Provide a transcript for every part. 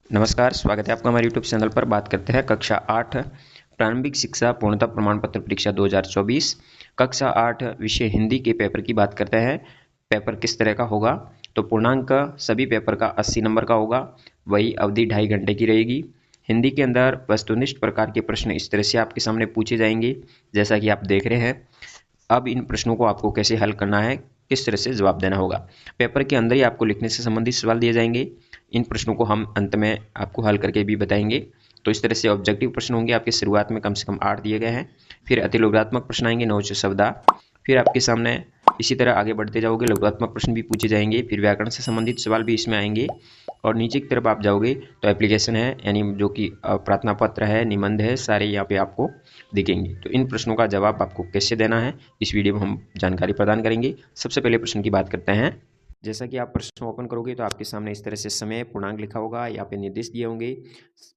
नमस्कार, स्वागत है आपका हमारे यूट्यूब चैनल पर। बात करते हैं कक्षा 8 प्रारंभिक शिक्षा पूर्णता प्रमाण पत्र परीक्षा 2024 कक्षा 8 विषय हिंदी के पेपर की बात करते हैं। पेपर किस तरह का होगा? तो पूर्णांक सभी पेपर का 80 नंबर का होगा। वही अवधि 2.5 घंटे की रहेगी। हिंदी के अंदर वस्तुनिष्ठ प्रकार के प्रश्न इस तरह से आपके सामने पूछे जाएंगे जैसा कि आप देख रहे हैं। अब इन प्रश्नों को आपको कैसे हल करना है, किस तरह से जवाब देना होगा। पेपर के अंदर ही आपको लिखने से संबंधित सवाल दिए जाएंगे। इन प्रश्नों को हम अंत में आपको हल करके भी बताएंगे। तो इस तरह से ऑब्जेक्टिव प्रश्न होंगे आपके। शुरुआत में कम से कम 8 दिए गए हैं। फिर अतिलोकात्मक प्रश्न आएंगे 9 से 14। फिर आपके सामने इसी तरह आगे बढ़ते जाओगे, लघुत्मक प्रश्न भी पूछे जाएंगे। फिर व्याकरण से संबंधित सवाल भी इसमें आएंगे। और नीचे की तरफ आप जाओगे तो एप्लीकेशन है, यानी जो कि प्रार्थना पत्र है, निबंध है, सारे यहाँ पे आपको दिखेंगे। तो इन प्रश्नों का जवाब आपको कैसे देना है इस वीडियो में हम जानकारी प्रदान करेंगे। सबसे पहले प्रश्न की बात करते हैं। जैसा कि आप प्रश्न ओपन करोगे तो आपके सामने इस तरह से समय पूर्णांक लिखा होगा, यहाँ पे निर्देश दिए होंगे।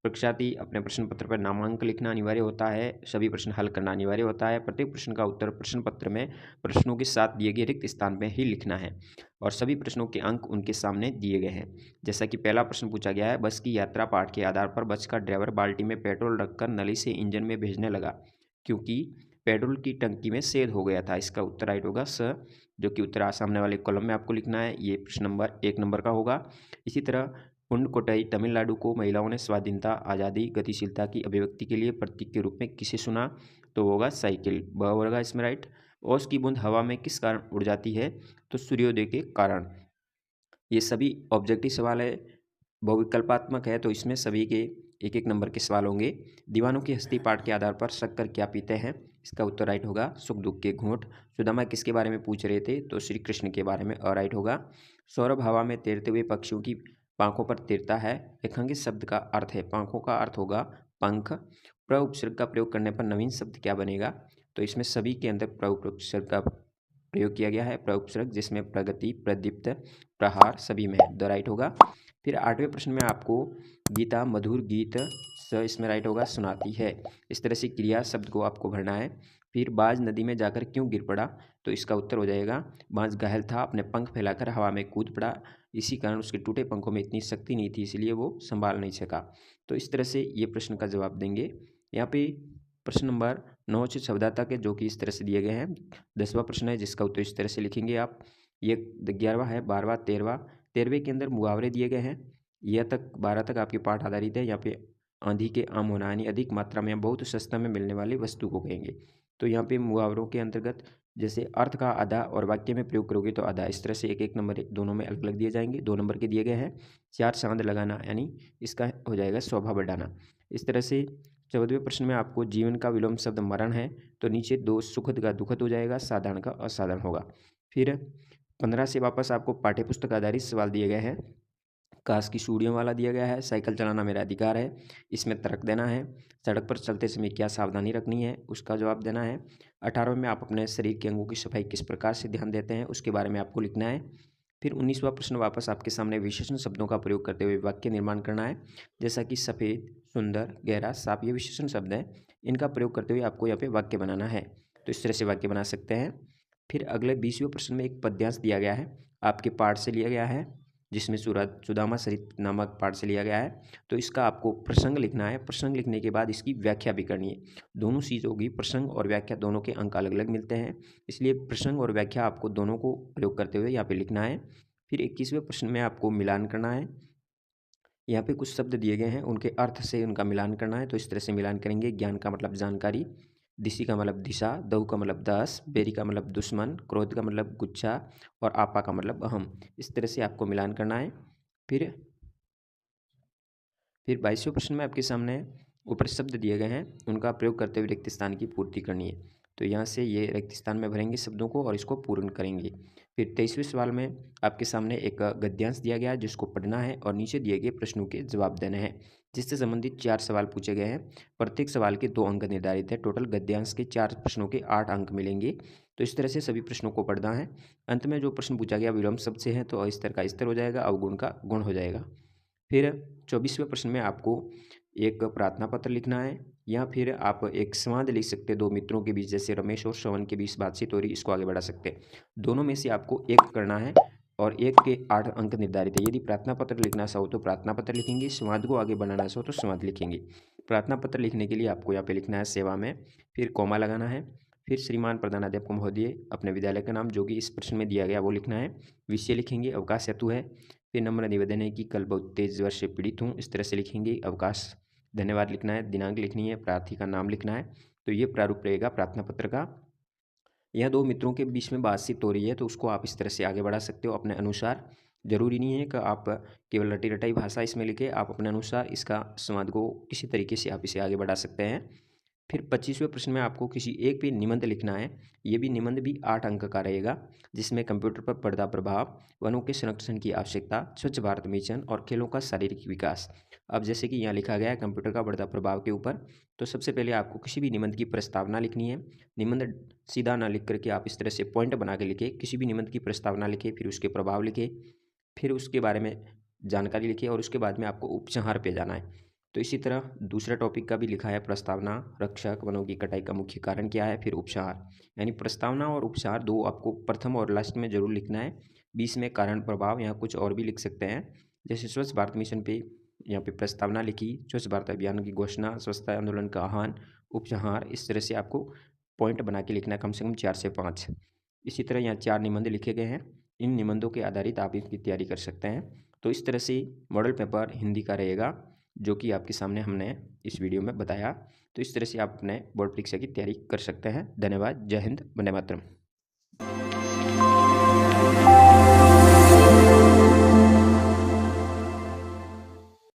परीक्षार्थी अपने प्रश्न पत्र पर नामांक लिखना अनिवार्य होता है। सभी प्रश्न हल करना अनिवार्य होता है। प्रत्येक प्रश्न का उत्तर प्रश्न पत्र में प्रश्नों के साथ दिए गए रिक्त स्थान में ही लिखना है और सभी प्रश्नों के अंक उनके सामने दिए गए हैं। जैसा कि पहला प्रश्न पूछा गया है, बस की यात्रा पाठ के आधार पर बस का ड्राइवर बाल्टी में पेट्रोल रखकर नली से इंजन में भेजने लगा क्योंकि पेट्रोल की टंकी में छेद हो गया था। इसका उत्तर राइट होगा स, जो कि उत्तर सामने वाले कॉलम में आपको लिखना है। ये प्रश्न नंबर 1 नंबर का होगा। इसी तरह पुंडकोट्टई तमिलनाडु को महिलाओं ने स्वाधीनता, आज़ादी, गतिशीलता की अभिव्यक्ति के लिए प्रतीक के रूप में किसे चुना? तो होगा साइकिल, ब होगा इसमें राइट। ओस की बूंद हवा में किस कारण उड़ जाती है? तो सूर्योदय के कारण। ये सभी ऑब्जेक्टिव सवाल है, बहुविकल्पात्मक है, तो इसमें सभी के 1-1 नंबर के सवाल होंगे। दीवानों की हस्ती पाठ के आधार पर शक्कर क्या पीते हैं? इसका उत्तर राइट होगा सुख दुख के घूंट। सुदामा किसके बारे में पूछ रहे थे? तो श्री कृष्ण के बारे में, राइट होगा। सौरभ हवा में तैरते हुए पक्षियों की पांखों पर तैरता है। रेखांकित शब्द का अर्थ है, पांखों का अर्थ होगा पंख। प्र उपसर्ग का प्रयोग करने पर नवीन शब्द क्या बनेगा? तो इसमें सभी के अंदर प्र उपसर्ग का प्रयोग किया गया है, प्र उपसर्ग, जिसमें प्रगति, प्रदीप्त, प्रहार सभी में है, द राइट होगा। फिर 8वें प्रश्न में आपको गीता मधुर गीत स इसमें राइट होगा सुनाती है। इस तरह से क्रिया शब्द को आपको भरना है। फिर बाज नदी में जाकर क्यों गिर पड़ा? तो इसका उत्तर हो जाएगा बाज घायल था, अपने पंख फैलाकर हवा में कूद पड़ा। इसी कारण उसके टूटे पंखों में इतनी शक्ति नहीं थी, इसलिए वो संभाल नहीं सका। तो इस तरह से ये प्रश्न का जवाब देंगे। यहाँ पे प्रश्न नंबर 9 से 14 तक है, जो कि इस तरह से दिए गए हैं। 10वां प्रश्न है जिसका उत्तर इस तरह से लिखेंगे आप। ये 11वां है, 12वां, 13वां। 13वें के अंदर मुहावरे दिए गए हैं। यह तक 12 तक आपके पाठ आधारित है। यहाँ पे आंधी के आम होना यानी अधिक मात्रा में, बहुत सस्ता में मिलने वाली वस्तु को कहेंगे। तो यहाँ पे मुहावरों के अंतर्गत जैसे अर्थ का आधा और वाक्य में प्रयोग करोगे तो आधा, इस तरह से 1-1 नंबर दोनों में अलग अलग दिए जाएंगे। 2 नंबर के दिए गए हैं। 4 चांद लगाना यानी इसका हो जाएगा शोभा बढ़ाना। इस तरह से 14वें प्रश्न में आपको जीवन का विलोम शब्द मरण है, तो नीचे 2 सुखद का दुखद हो जाएगा, साधारण का असाधारण होगा। फिर 15 से वापस आपको पाठ्यपुस्तक आधारित सवाल दिए गए हैं। काश की चूड़ियों वाला दिया गया है, साइकिल चलाना मेरा अधिकार है, इसमें तर्क देना है। सड़क पर चलते समय क्या सावधानी रखनी है, उसका जवाब देना है। 18वें में आप अपने शरीर के अंगों की सफाई किस प्रकार से ध्यान देते हैं, उसके बारे में आपको लिखना है। फिर 19वां प्रश्न वापस आपके सामने विशेषण शब्दों का प्रयोग करते हुए वाक्य निर्माण करना है। जैसा कि सफ़ेद, सुंदर, गहरा, साफ, ये विशेषण शब्द हैं। इनका प्रयोग करते हुए आपको यहाँ पे वाक्य बनाना है। तो इस तरह से वाक्य बना सकते हैं। फिर अगले 20वें प्रश्न में एक पद्यांश दिया गया है, आपके पाठ से लिया गया है, जिसमें सुदामा चरित नामक पाठ से लिया गया है। तो इसका आपको प्रसंग लिखना है। प्रसंग लिखने के बाद इसकी व्याख्या भी करनी है। दोनों चीज़ होगी, प्रसंग और व्याख्या, दोनों के अंक अलग अलग मिलते हैं, इसलिए प्रसंग और व्याख्या आपको दोनों को प्रयोग करते हुए यहाँ पे लिखना है। फिर 21वें प्रश्न में आपको मिलान करना है। यहाँ पे कुछ शब्द दिए गए हैं, उनके अर्थ से उनका मिलान करना है। तो इस तरह से मिलान करेंगे। ज्ञान का मतलब जानकारी, दिशि का मतलब दिशा, दहु का मतलब 10, बेरी का मतलब दुश्मन, क्रोध का मतलब गुच्छा और आपा का मतलब अहम। इस तरह से आपको मिलान करना है। फिर 22वें प्रश्न में आपके सामने ऊपर शब्द दिए गए हैं, उनका प्रयोग करते हुए रिक्त स्थान की पूर्ति करनी है। तो यहाँ से ये रिक्त स्थान में भरेंगे शब्दों को और इसको पूर्ण करेंगे। फिर 23वें सवाल में आपके सामने एक गद्यांश दिया गया है जिसको पढ़ना है और नीचे दिए गए प्रश्नों के जवाब देने हैं, जिससे संबंधित 4 सवाल पूछे गए हैं। प्रत्येक सवाल के 2 अंक निर्धारित है। टोटल गद्यांश के 4 प्रश्नों के 8 अंक मिलेंगे। तो इस तरह से सभी प्रश्नों को पढ़ना है। अंत में जो प्रश्न पूछा गया विलोम शब्द से है, तो अस्तर का स्तर हो जाएगा, अवगुण का गुण हो जाएगा। फिर 24वें प्रश्न में आपको एक प्रार्थना पत्र लिखना है, या फिर आप एक संवाद लिख सकते हैं 2 मित्रों के बीच, जैसे रमेश और श्रवण के बीच बातचीत हो रही, इसको आगे बढ़ा सकते हैं। दोनों में से आपको एक करना है। और 1 के 8 अंक निर्धारित है। यदि प्रार्थना पत्र लिखना हो तो प्रार्थना पत्र लिखेंगे, संवाद को आगे बढ़ाना हो तो संवाद लिखेंगे। प्रार्थना पत्र लिखने के लिए आपको यहाँ पे लिखना है सेवा में, फिर कॉमा लगाना है, फिर श्रीमान प्रधानाध्यापक महोदय अपने विद्यालय का नाम जो कि इस प्रश्न में दिया गया वो लिखना है, विषय लिखेंगे, अवकाश हेतु है, फिर नम्र निवेदन है कि कल बहुत तेज ज्वर से पीड़ित हूँ, इस तरह से लिखेंगे, अवकाश धन्यवाद लिखना है, दिनांक लिखनी है, प्रार्थी का नाम लिखना है। तो ये प्रारूप रहेगा प्रार्थना पत्र का। यह दो मित्रों के बीच में बातचीत हो रही है तो उसको आप इस तरह से आगे बढ़ा सकते हो अपने अनुसार। ज़रूरी नहीं है कि आप केवल रटी रटाई भाषा इसमें लिखें, आप अपने अनुसार इसका संवाद को किसी तरीके से आप इसे आगे बढ़ा सकते हैं। फिर 25वें प्रश्न में आपको किसी एक पे निबंध लिखना है। ये भी निबंध भी 8 अंक का रहेगा, जिसमें कंप्यूटर पर पड़ता प्रभाव, वनों के संरक्षण की आवश्यकता, स्वच्छ भारत मिशन और खेलों का शारीरिक विकास। अब जैसे कि यहाँ लिखा गया है कंप्यूटर का बढ़ता प्रभाव के ऊपर, तो सबसे पहले आपको किसी भी निबंध की प्रस्तावना लिखनी है। निबंध सीधा ना लिख करके आप इस तरह से पॉइंट बना के लिखें, किसी भी निबंध की प्रस्तावना लिखें, फिर उसके प्रभाव लिखें, फिर उसके बारे में जानकारी लिखिए और उसके बाद में आपको उपसंहार पे जाना है। तो इसी तरह दूसरा टॉपिक का भी लिखा है प्रस्तावना, रक्षक, वनों की कटाई का मुख्य कारण क्या है, फिर उपसंहार। यानी प्रस्तावना और उपसंहार दो आपको प्रथम और लास्ट में जरूर लिखना है। बीच में कारण प्रभाव यहाँ कुछ और भी लिख सकते हैं, जैसे स्वच्छ भारत मिशन पे यहाँ पे प्रस्तावना लिखी, स्वच्छ भारत अभियान की घोषणा, स्वच्छता आंदोलन का आह्वान, उपसंहार, इस तरह से आपको पॉइंट बना के लिखना है कम से कम 4 से 5। इसी तरह यहाँ 4 निबंध लिखे गए हैं, इन निबंधों के आधारित आप इसकी तैयारी कर सकते हैं। तो इस तरह से मॉडल पेपर हिंदी का रहेगा, जो कि आपके सामने हमने इस वीडियो में बताया। तो इस तरह से आप अपने बोर्ड परीक्षा की तैयारी कर सकते हैं। धन्यवाद। जय हिंद, वंदे मातरम।